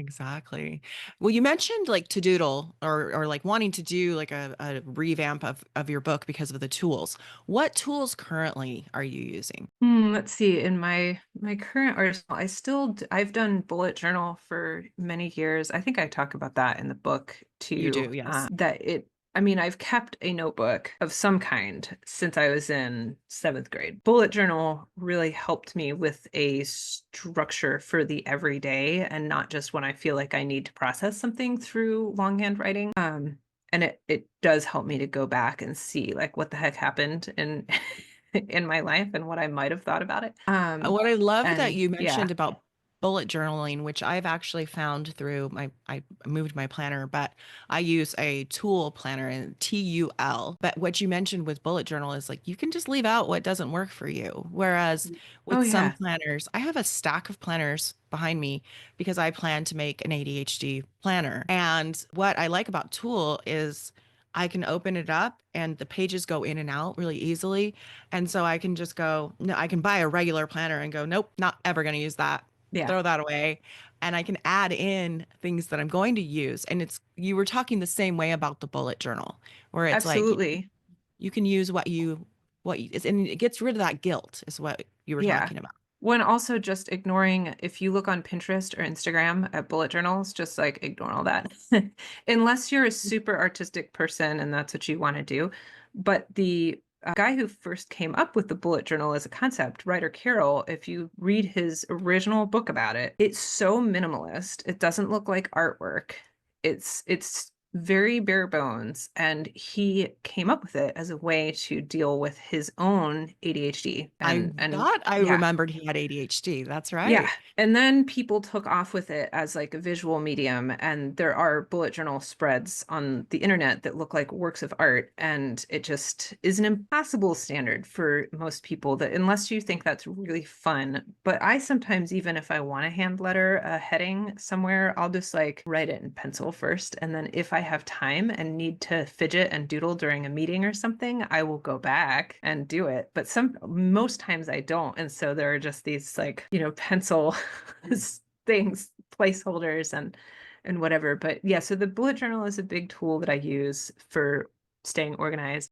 Exactly. Well, you mentioned like to doodle or like wanting to do like a revamp of your book because of the tools. What tools currently are you using? Let's see. In my current arsenal, I've done bullet journal for many years. I think I talk about that in the book You too. do, yes. I mean, I've kept a notebook of some kind since I was in seventh grade. Bullet journal really helped me with a structure for the everyday and not just when I feel like I need to process something through longhand writing. And it does help me to go back and see like what the heck happened in in my life and what I might have thought about it. What I love that And you yeah, mentioned about bullet journaling, which I've actually found through I moved my planner, but I use a tool planner and TUL. But what you mentioned with bullet journal is like you can just leave out what doesn't work for you. Whereas oh with some yeah, planners, I have a stack of planners behind me because I plan to make an ADHD planner. And what I like about Tool is I can open it up and the pages go in and out really easily. And so I can just go, no, I can buy a regular planner and go, nope, not ever going to use that. yeah, Throw that away. And I can add in things that I'm going to use. And you were talking the same way about the bullet journal, where it's like absolutely. you can use and it gets rid of that guilt, is what you were Yeah. talking about. When also just ignoring, if you look on Pinterest or Instagram at bullet journals, just like ignore all that. Unless you're a super artistic person and that's what you want to do. But the guy who first came up with the bullet journal as a concept, Ryder Carroll, if you read his original book about it, it's so minimalist. It doesn't look like artwork. It's very bare bones, and he came up with it as a way to deal with his own ADHD I and thought I yeah. remembered he had ADHD. That's Yeah. right. And then people took off with it as like a visual medium. And there are bullet journal spreads on the internet that look like works of art. And it just is an impossible standard for most people that unless you think that's really fun. But I sometimes, even if I want to hand letter a heading somewhere, I'll just like write it in pencil first. And then if I have time and need to fidget and doodle during a meeting or something, I will go back and do it. But most times I don't. And so there are just these like, pencil things, placeholders and whatever. But yeah, so the bullet journal is a big tool that I use for staying organized.